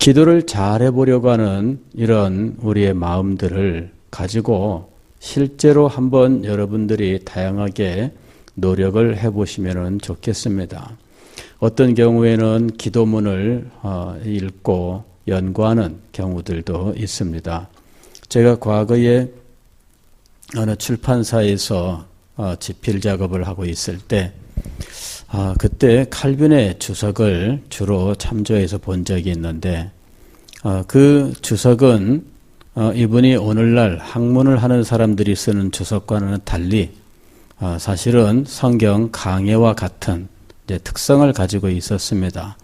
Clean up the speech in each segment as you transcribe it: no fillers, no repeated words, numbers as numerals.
기도를 잘 해보려고 하는 이런 우리의 마음들을 가지고 실제로 한번 여러분들이 다양하게 노력을 해보시면 좋겠습니다. 어떤 경우에는 기도문을 읽고 연구하는 경우들도 있습니다. 제가 과거에 어느 출판사에서 집필 작업을 하고 있을 때 그때 칼빈의 주석을 주로 참조해서 본 적이 있는데 그 주석은 이분이 오늘날 학문을 하는 사람들이 쓰는 주석과는 달리 사실은 성경 강해와 같은 이제 특성을 가지고 있었습니다.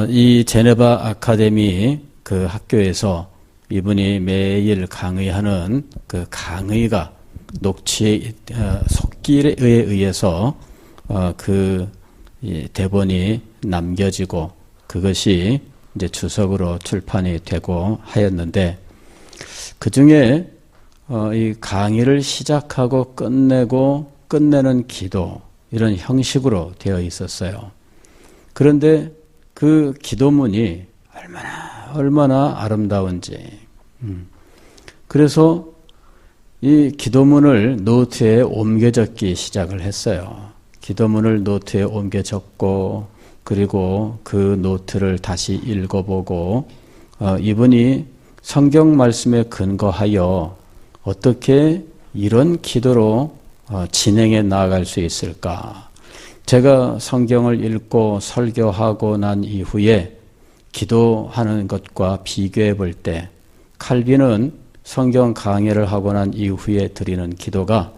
이 제네바 아카데미 그 학교에서 이분이 매일 강의하는 그 강의가 녹취의 속기에 의해서 그 대본이 남겨지고 그것이 이제 주석으로 출판이 되고 하였는데 그 중에 이 강의를 시작하고 끝내는 기도 이런 형식으로 되어 있었어요. 그런데 그 기도문이 얼마나 아름다운지. 그래서 이 기도문을 노트에 옮겨 적기 시작을 했어요. 기도문을 노트에 옮겨 적고 그리고 그 노트를 다시 읽어보고 이분이 성경 말씀에 근거하여 어떻게 이런 기도로 진행해 나아갈 수 있을까? 제가 성경을 읽고 설교하고 난 이후에 기도하는 것과 비교해 볼 때 칼빈은 성경 강해를 하고 난 이후에 드리는 기도가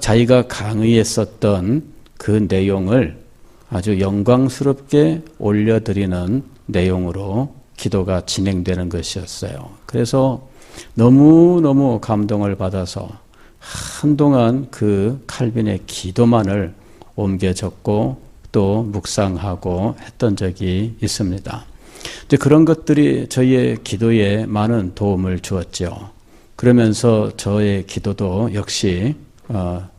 자기가 강의했었던 그 내용을 아주 영광스럽게 올려드리는 내용으로 기도가 진행되는 것이었어요. 그래서 너무너무 감동을 받아서 한동안 그 칼빈의 기도만을 옮겨 적고 또 묵상하고 했던 적이 있습니다. 이제 그런 것들이 저희의 기도에 많은 도움을 주었죠. 그러면서 저의 기도도 역시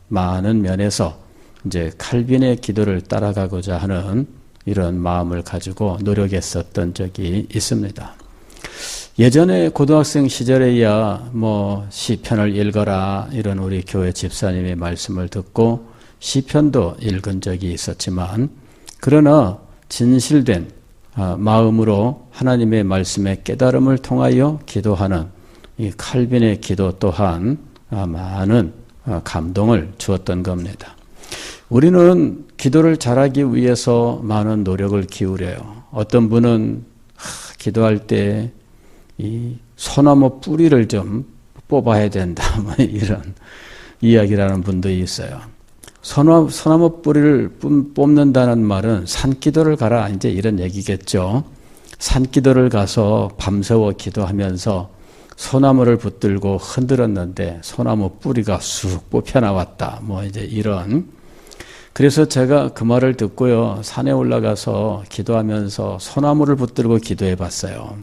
많은 면에서 이제 칼빈의 기도를 따라가고자 하는 이런 마음을 가지고 노력했었던 적이 있습니다. 예전에 고등학생 시절에야 시편을 읽어라 이런 우리 교회 집사님의 말씀을 듣고 시편도 읽은 적이 있었지만 그러나 진실된 마음으로 하나님의 말씀의 깨달음을 통하여 기도하는 이 칼빈의 기도 또한 많은 감동을 주었던 겁니다. 우리는 기도를 잘하기 위해서 많은 노력을 기울여요. 어떤 분은 기도할 때 이 소나무 뿌리를 좀 뽑아야 된다 이런 이야기라는 분도 있어요. 소나무 뿌리를 뽑는다는 말은 산기도를 가라 이제 이런 얘기겠죠. 산기도를 가서 밤새워 기도하면서 소나무를 붙들고 흔들었는데 소나무 뿌리가 쑥 뽑혀 나왔다 이제 이런. 그래서 제가 그 말을 듣고요 산에 올라가서 기도하면서 소나무를 붙들고 기도해 봤어요.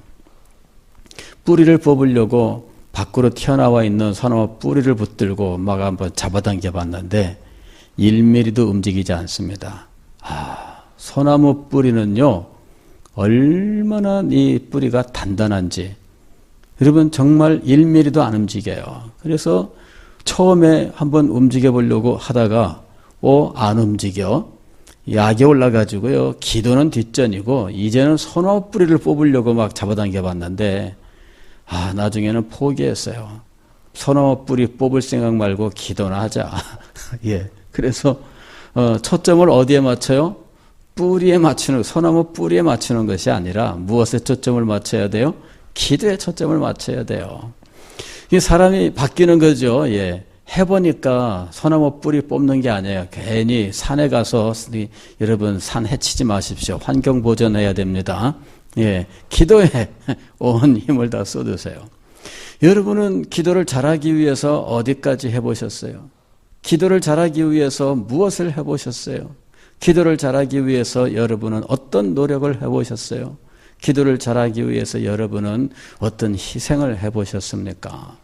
뿌리를 뽑으려고 밖으로 튀어나와 있는 소나무 뿌리를 붙들고 막 한번 잡아당겨 봤는데 1mm도 움직이지 않습니다. 소나무 뿌리는요 얼마나 이 뿌리가 단단한지 여러분 정말 1mm도 안 움직여요. 그래서 처음에 한번 움직여 보려고 하다가 안 움직여. 약에 올라가지고요 기도는 뒷전이고 이제는 소나무 뿌리를 뽑으려고 막 잡아당겨 봤는데 나중에는 포기했어요. 소나무 뿌리 뽑을 생각 말고 기도나 하자. 예. 그래서 초점을 어디에 맞춰요? 뿌리에 맞추는, 소나무 뿌리에 맞추는 것이 아니라 무엇에 초점을 맞춰야 돼요? 기도에 초점을 맞춰야 돼요. 이 사람이 바뀌는 거죠. 예. 해보니까 소나무 뿌리 뽑는 게 아니에요. 괜히 산에 가서 여러분 산 해치지 마십시오. 환경 보존해야 됩니다. 예. 기도에 온 힘을 다 쏟으세요. 여러분은 기도를 잘하기 위해서 어디까지 해보셨어요? 기도를 잘하기 위해서 무엇을 해보셨어요? 기도를 잘하기 위해서 여러분은 어떤 노력을 해보셨어요? 기도를 잘하기 위해서 여러분은 어떤 희생을 해보셨습니까?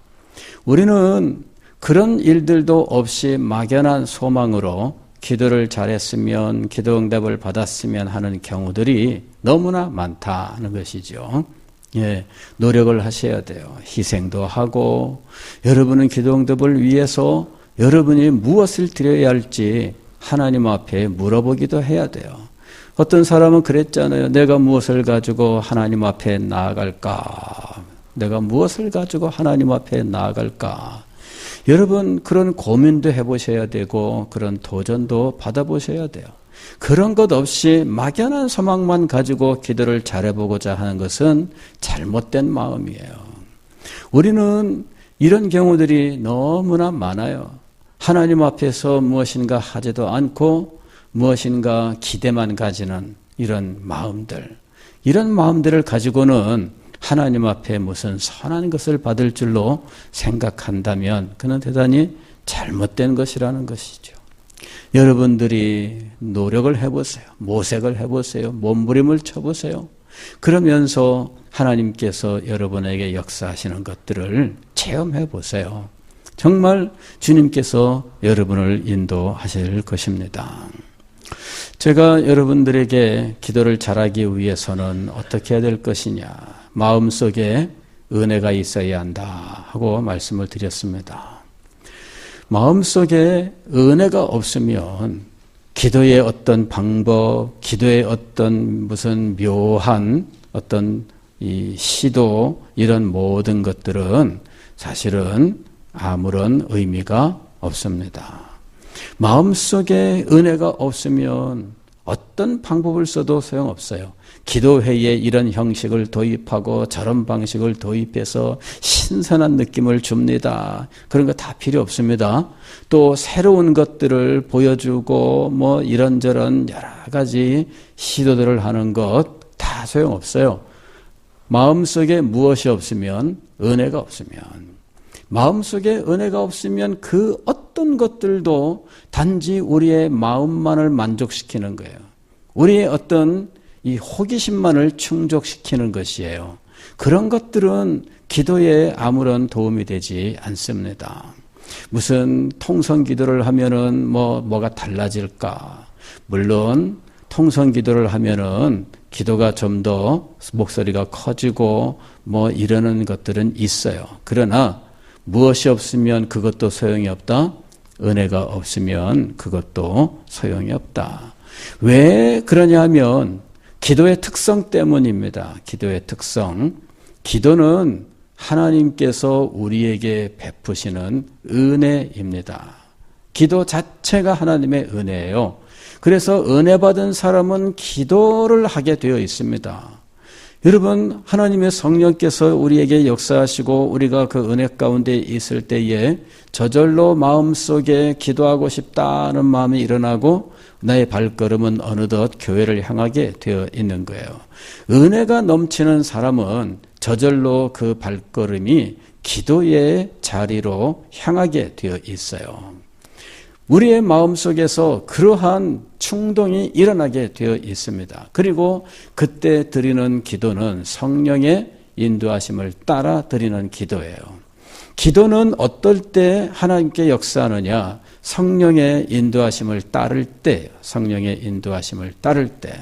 우리는 그런 일들도 없이 막연한 소망으로 기도를 잘했으면 기도 응답을 받았으면 하는 경우들이 너무나 많다는 것이죠. 예, 노력을 하셔야 돼요. 희생도 하고 여러분은 기도 응답을 위해서 여러분이 무엇을 드려야 할지 하나님 앞에 물어보기도 해야 돼요. 어떤 사람은 그랬잖아요. 내가 무엇을 가지고 하나님 앞에 나아갈까? 내가 무엇을 가지고 하나님 앞에 나아갈까? 여러분 그런 고민도 해보셔야 되고 그런 도전도 받아보셔야 돼요. 그런 것 없이 막연한 소망만 가지고 기도를 잘해보고자 하는 것은 잘못된 마음이에요. 우리는 이런 경우들이 너무나 많아요. 하나님 앞에서 무엇인가 하지도 않고 무엇인가 기대만 가지는 이런 마음들을 가지고는 하나님 앞에 무슨 선한 것을 받을 줄로 생각한다면 그는 대단히 잘못된 것이라는 것이죠. 여러분들이 노력을 해보세요. 모색을 해보세요. 몸부림을 쳐보세요. 그러면서 하나님께서 여러분에게 역사하시는 것들을 체험해보세요. 정말 주님께서 여러분을 인도하실 것입니다. 제가 여러분들에게 기도를 잘하기 위해서는 어떻게 해야 될 것이냐, 마음속에 은혜가 있어야 한다 하고 말씀을 드렸습니다. 마음속에 은혜가 없으면 기도의 어떤 방법, 기도의 어떤 무슨 묘한 어떤 이 시도, 이런 모든 것들은 사실은 아무런 의미가 없습니다. 마음속에 은혜가 없으면 어떤 방법을 써도 소용없어요. 기도회에 이런 형식을 도입하고 저런 방식을 도입해서 신선한 느낌을 줍니다. 그런 거 다 필요 없습니다. 또 새로운 것들을 보여주고 뭐 이런저런 여러 가지 시도들을 하는 것 다 소용없어요. 마음속에 무엇이 없으면 은혜가 없으면, 마음속에 은혜가 없으면 그 어떤 것들도 단지 우리의 마음만을 만족시키는 거예요. 우리의 어떤 이 호기심만을 충족시키는 것이에요. 그런 것들은 기도에 아무런 도움이 되지 않습니다. 무슨 통성 기도를 하면은 뭐가 달라질까? 물론 통성 기도를 하면은 기도가 좀 더 목소리가 커지고 뭐 이러는 것들은 있어요. 그러나 무엇이 없으면 그것도 소용이 없다. 은혜가 없으면 그것도 소용이 없다. 왜 그러냐 하면 기도의 특성 때문입니다. 기도의 특성. 기도는 하나님께서 우리에게 베푸시는 은혜입니다. 기도 자체가 하나님의 은혜예요. 그래서 은혜 받은 사람은 기도를 하게 되어 있습니다. 여러분, 하나님의 성령께서 우리에게 역사하시고 우리가 그 은혜 가운데 있을 때에 저절로 마음속에 기도하고 싶다는 마음이 일어나고 나의 발걸음은 어느덧 교회를 향하게 되어 있는 거예요. 은혜가 넘치는 사람은 저절로 그 발걸음이 기도의 자리로 향하게 되어 있어요. 우리의 마음속에서 그러한 충동이 일어나게 되어 있습니다. 그리고 그때 드리는 기도는 성령의 인도하심을 따라 드리는 기도예요. 기도는 어떨 때 하나님께 역사하느냐? 성령의 인도하심을 따를 때, 성령의 인도하심을 따를 때.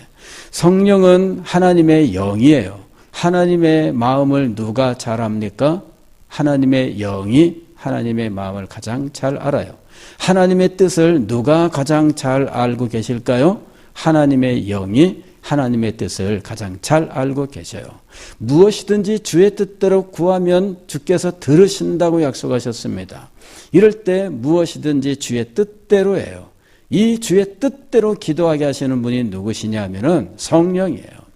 성령은 하나님의 영이에요. 하나님의 마음을 누가 잘 압니까? 하나님의 영이 하나님의 마음을 가장 잘 알아요. 하나님의 뜻을 누가 가장 잘 알고 계실까요? 하나님의 영이 하나님의 뜻을 가장 잘 알고 계셔요. 무엇이든지 주의 뜻대로 구하면 주께서 들으신다고 약속하셨습니다. 이럴 때 무엇이든지 주의 뜻대로예요. 이 주의 뜻대로 기도하게 하시는 분이 누구시냐 하면은 성령이에요.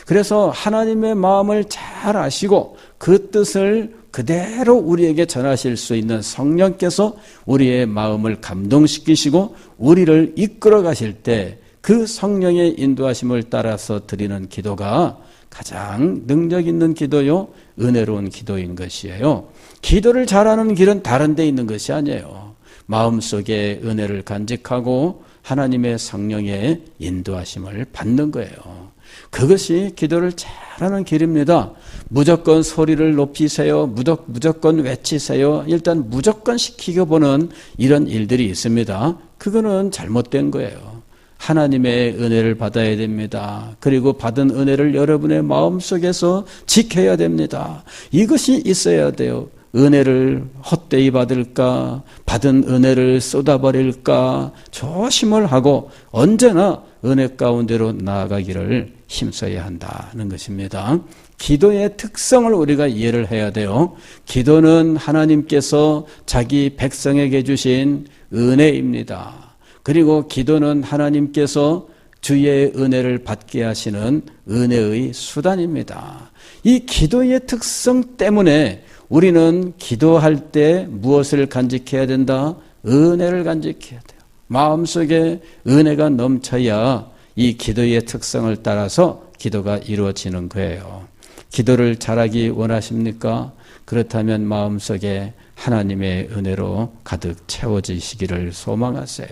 그래서 하나님의 마음을 잘 아시고 그 뜻을 그대로 우리에게 전하실 수 있는 성령께서 우리의 마음을 감동시키시고 우리를 이끌어 가실 때 그 성령의 인도하심을 따라서 드리는 기도가 가장 능력 있는 기도요, 은혜로운 기도인 것이에요. 기도를 잘하는 길은 다른 데 있는 것이 아니에요. 마음속에 은혜를 간직하고 하나님의 성령의 인도하심을 받는 거예요. 그것이 기도를 잘하는 길입니다. 무조건 소리를 높이세요. 무조건 외치세요. 일단 무조건 시키고 보는 이런 일들이 있습니다. 그거는 잘못된 거예요. 하나님의 은혜를 받아야 됩니다. 그리고 받은 은혜를 여러분의 마음속에서 지켜야 됩니다. 이것이 있어야 돼요. 은혜를 헛되이 받을까, 받은 은혜를 쏟아버릴까 조심을 하고 언제나 은혜 가운데로 나아가기를 힘써야 한다는 것입니다. 기도의 특성을 우리가 이해를 해야 돼요. 기도는 하나님께서 자기 백성에게 주신 은혜입니다. 그리고 기도는 하나님께서 주의 은혜를 받게 하시는 은혜의 수단입니다. 이 기도의 특성 때문에 우리는 기도할 때 무엇을 간직해야 된다? 은혜를 간직해야 돼요. 마음속에 은혜가 넘쳐야 이 기도의 특성을 따라서 기도가 이루어지는 거예요. 기도를 잘하기 원하십니까? 그렇다면 마음속에 하나님의 은혜로 가득 채워지시기를 소망하세요.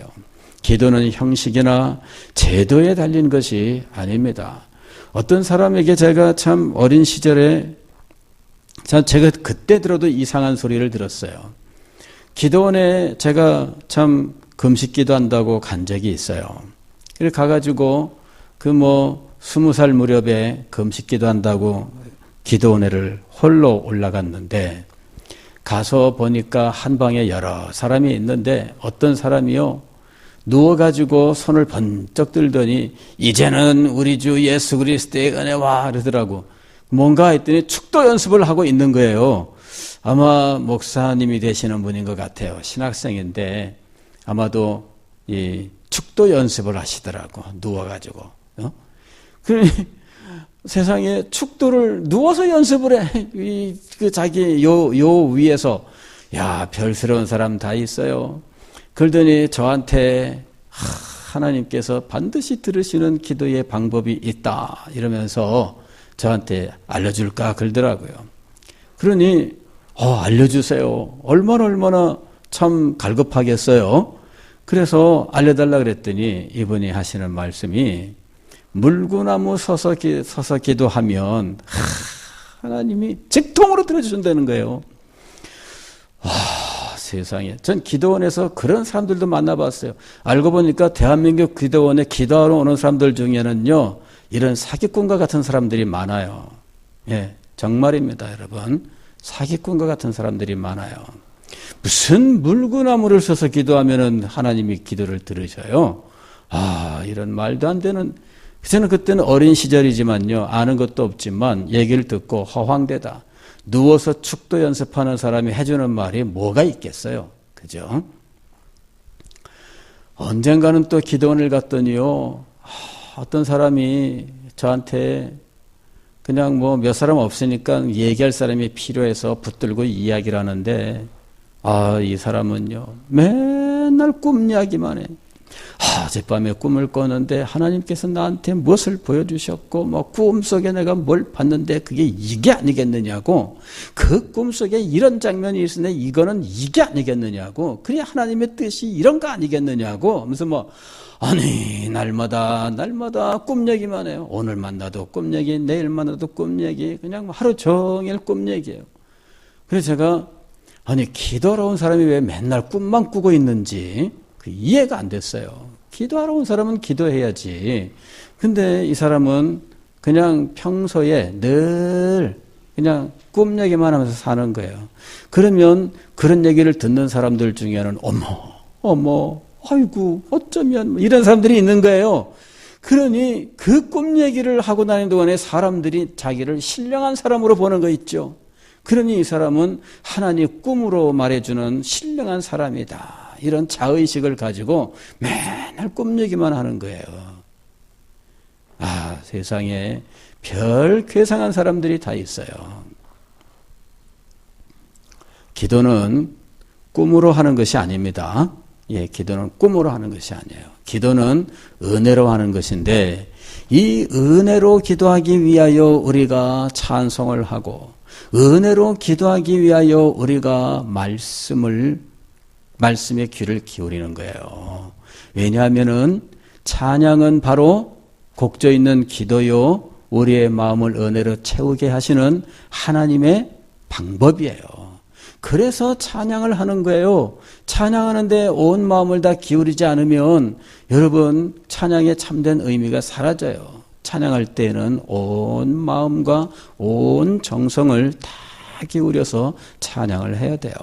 기도는 형식이나 제도에 달린 것이 아닙니다. 어떤 사람에게 제가 참 어린 시절에 제가 그때 들어도 이상한 소리를 들었어요. 기도원에 제가 참 금식기도 한다고 간 적이 있어요. 그래서 가가지고 20살 무렵에 금식기도 한다고 기도원회를 홀로 올라갔는데 가서 보니까 한 방에 여러 사람이 있는데 어떤 사람이요 누워가지고 손을 번쩍 들더니 이제는 우리 주 예수 그리스도의 은혜와 그러더라고. 뭔가 했더니 축도 연습을 하고 있는 거예요. 아마 목사님이 되시는 분인 것 같아요. 신학생인데 아마도 이 축도 연습을 하시더라고. 누워가지고. 그러니 세상에 축도를 누워서 연습을 해. 자기 요 위에서. 야, 별스러운 사람 다 있어요. 그러더니 저한테 하나님께서 반드시 들으시는 기도의 방법이 있다. 이러면서 저한테 알려줄까 그러더라고요. 그러니 알려주세요. 얼마나 참 갈급하겠어요. 그래서 알려달라 그랬더니 이분이 하시는 말씀이 물구나무 서서 기도하면 하나님이 직통으로 들어주신다는 거예요. 세상에. 전 기도원에서 그런 사람들도 만나봤어요. 알고 보니까 대한민국 기도원에 기도하러 오는 사람들 중에는요. 이런 사기꾼과 같은 사람들이 많아요. 예, 정말입니다, 여러분. 사기꾼과 같은 사람들이 많아요. 무슨 물구나무를 서서 기도하면은 하나님이 기도를 들으셔요. 이런 말도 안 되는. 저는 그때는 어린 시절이지만요. 아는 것도 없지만 얘기를 듣고 허황되다. 누워서 축도 연습하는 사람이 해주는 말이 뭐가 있겠어요. 그죠? 언젠가는 또 기도원을 갔더니요. 어떤 사람이 저한테 그냥 몇 사람 없으니까 얘기할 사람이 필요해서 붙들고 이야기를 하는데 이 사람은요. 맨날 꿈 이야기만 해. 어젯밤에 꿈을 꿨는데 하나님께서 나한테 무엇을 보여주셨고 꿈속에 내가 뭘 봤는데 그게 이게 아니겠느냐고 그 꿈속에 이런 장면이 있으니 이거는 이게 아니겠느냐고 그래 하나님의 뜻이 이런 거 아니겠느냐고 무슨 아니 날마다 꿈 얘기만 해요. 오늘 만나도 꿈 얘기 내일 만나도 꿈 얘기 그냥 하루 종일 꿈 얘기예요. 그래서 제가 기도하러 온 사람이 왜 맨날 꿈만 꾸고 있는지 이해가 안 됐어요. 기도하러 온 사람은 기도해야지. 근데 이 사람은 그냥 평소에 늘 그냥 꿈 얘기만 하면서 사는 거예요. 그러면 그런 얘기를 듣는 사람들 중에는 어머, 아이고, 어쩌면 이런 사람들이 있는 거예요. 그러니 그 꿈 얘기를 하고 다니는 동안에 사람들이 자기를 신령한 사람으로 보는 거 있죠. 그러니 이 사람은 하나님 꿈으로 말해주는 신령한 사람이다. 이런 자의식을 가지고 맨날 꿈 얘기만 하는 거예요. 세상에 별 괴상한 사람들이 다 있어요. 기도는 꿈으로 하는 것이 아닙니다. 기도는 꿈으로 하는 것이 아니에요. 기도는 은혜로 하는 것인데 이 은혜로 기도하기 위하여 우리가 찬송을 하고 은혜로 기도하기 위하여 우리가 말씀의 귀를 기울이는 거예요. 왜냐하면은 찬양은 바로 곡조 있는 기도요, 우리의 마음을 은혜로 채우게 하시는 하나님의 방법이에요. 그래서 찬양을 하는 거예요. 찬양하는데 온 마음을 다 기울이지 않으면 여러분 찬양의 참된 의미가 사라져요. 찬양할 때는 온 마음과 온 정성을 다 기울여서 찬양을 해야 돼요.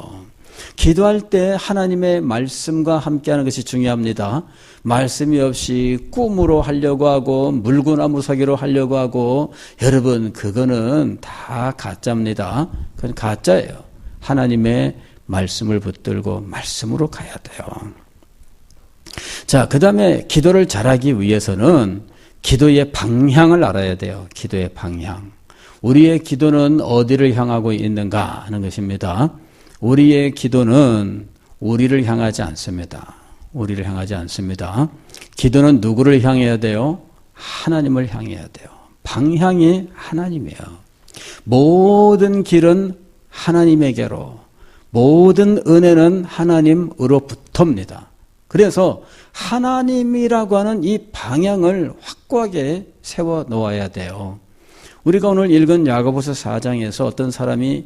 기도할 때 하나님의 말씀과 함께하는 것이 중요합니다. 말씀이 없이 꿈으로 하려고 하고 물구나무 서기로 하려고 하고 여러분 그거는 다 가짜입니다. 그건 가짜예요. 하나님의 말씀을 붙들고 말씀으로 가야 돼요. 자, 그 다음에 기도를 잘하기 위해서는 기도의 방향을 알아야 돼요. 기도의 방향. 우리의 기도는 어디를 향하고 있는가 하는 것입니다. 우리의 기도는 우리를 향하지 않습니다. 우리를 향하지 않습니다. 기도는 누구를 향해야 돼요? 하나님을 향해야 돼요. 방향이 하나님이에요. 모든 길은 하나님에게로, 모든 은혜는 하나님으로부터입니다. 그래서 하나님이라고 하는 이 방향을 확고하게 세워 놓아야 돼요. 우리가 오늘 읽은 야고보서 4장에서 어떤 사람이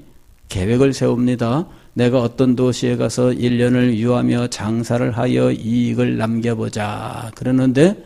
계획을 세웁니다. 내가 어떤 도시에 가서 1년을 유하며 장사를 하여 이익을 남겨보자. 그러는데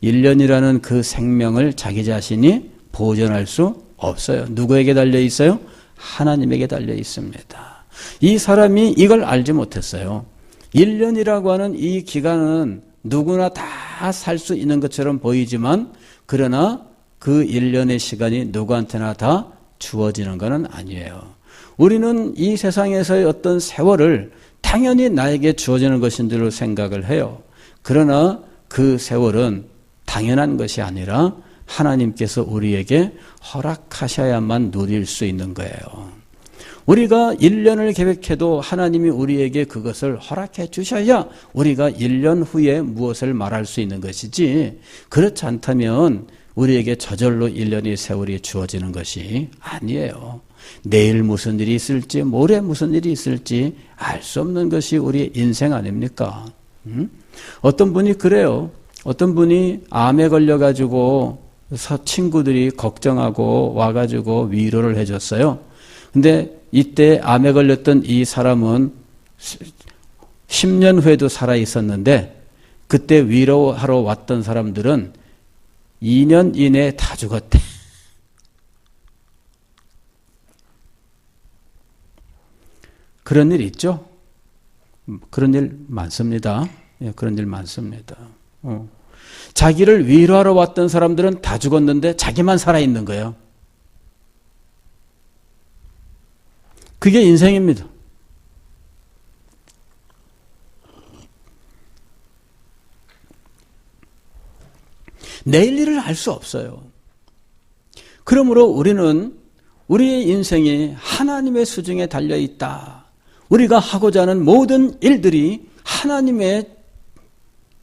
1년이라는 그 생명을 자기 자신이 보존할 수 없어요. 누구에게 달려 있어요? 하나님에게 달려 있습니다. 이 사람이 이걸 알지 못했어요. 1년이라고 하는 이 기간은 누구나 다 살 수 있는 것처럼 보이지만 그러나 그 1년의 시간이 누구한테나 다 주어지는 것은 아니에요. 우리는 이 세상에서의 어떤 세월을 당연히 나에게 주어지는 것인 줄로 생각을 해요. 그러나 그 세월은 당연한 것이 아니라 하나님께서 우리에게 허락하셔야만 누릴 수 있는 거예요. 우리가 1년을 계획해도 하나님이 우리에게 그것을 허락해 주셔야 우리가 1년 후에 무엇을 말할 수 있는 것이지, 그렇지 않다면 우리에게 저절로 1년의 세월이 주어지는 것이 아니에요. 내일 무슨 일이 있을지, 모레 무슨 일이 있을지 알 수 없는 것이 우리의 인생 아닙니까? 어떤 분이 그래요. 어떤 분이 암에 걸려가지고 친구들이 걱정하고 와가지고 위로를 해줬어요. 근데 이때 암에 걸렸던 이 사람은 10년 후에도 살아 있었는데 그때 위로하러 왔던 사람들은 2년 이내에 다 죽었대. 그런 일 있죠? 그런 일 많습니다. 예, 그런 일 많습니다. 자기를 위로하러 왔던 사람들은 다 죽었는데 자기만 살아있는 거예요. 그게 인생입니다. 내일 일을 알 수 없어요. 그러므로 우리는 우리의 인생이 하나님의 수중에 달려있다. 우리가 하고자 하는 모든 일들이 하나님의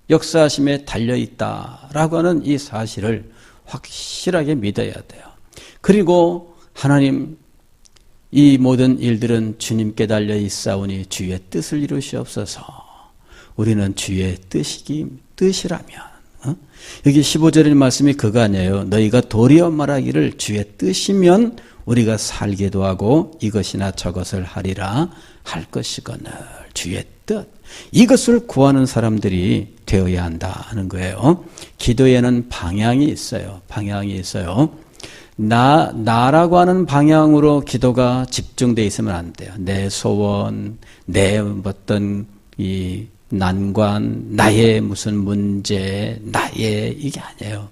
역사하심에 달려있다라고 하는 이 사실을 확실하게 믿어야 돼요. 그리고 하나님, 이 모든 일들은 주님께 달려있사오니 주의 뜻을 이루시옵소서. 우리는 주의 뜻이라면, 여기 15절의 말씀이 그거 아니에요. 너희가 도리어 말하기를 주의 뜻이면 우리가 살기도 하고 이것이나 저것을 하리라 할 것이거늘. 주의 뜻, 이것을 구하는 사람들이 되어야 한다 하는 거예요. 기도에는 방향이 있어요. 방향이 있어요. 나라고 하는 방향으로 기도가 집중되어 있으면 안 돼요. 내 소원, 내 어떤 이 난관, 나의 무슨 문제, 나의 이게 아니에요.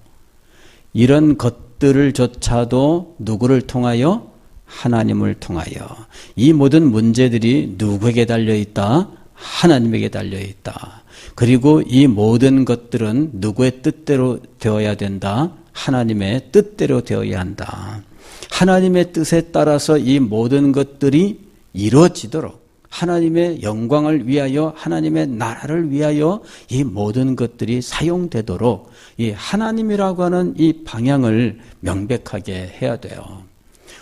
이런 것들을 조차도 누구를 통하여? 하나님을 통하여. 이 모든 문제들이 누구에게 달려있다? 하나님에게 달려있다. 그리고 이 모든 것들은 누구의 뜻대로 되어야 된다? 하나님의 뜻대로 되어야 한다. 하나님의 뜻에 따라서 이 모든 것들이 이루어지도록, 하나님의 영광을 위하여, 하나님의 나라를 위하여 이 모든 것들이 사용되도록 이 하나님이라고 하는 이 방향을 명백하게 해야 돼요.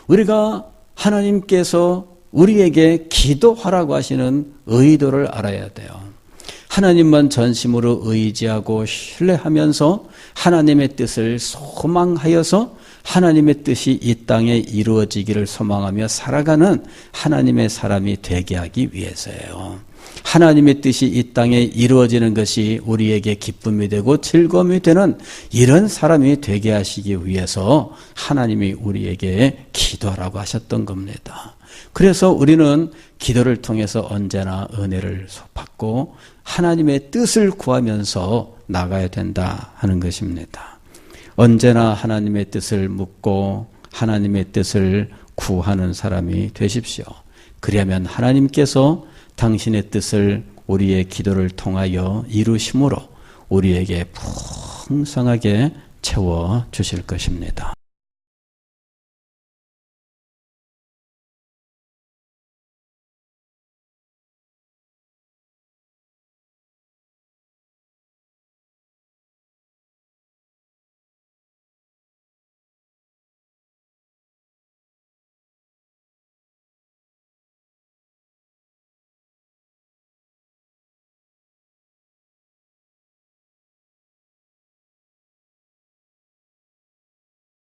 우리가 하나님께서 우리에게 기도하라고 하시는 의도를 알아야 돼요. 하나님만 전심으로 의지하고 신뢰하면서 하나님의 뜻을 소망하여서 하나님의 뜻이 이 땅에 이루어지기를 소망하며 살아가는 하나님의 사람이 되게 하기 위해서예요. 하나님의 뜻이 이 땅에 이루어지는 것이 우리에게 기쁨이 되고 즐거움이 되는 이런 사람이 되게 하시기 위해서 하나님이 우리에게 기도하라고 하셨던 겁니다. 그래서 우리는 기도를 통해서 언제나 은혜를 받고 하나님의 뜻을 구하면서 나가야 된다 하는 것입니다. 언제나 하나님의 뜻을 묻고 하나님의 뜻을 구하는 사람이 되십시오. 그리하면 하나님께서 당신의 뜻을 우리의 기도를 통하여 이루심으로 우리에게 풍성하게 채워 주실 것입니다.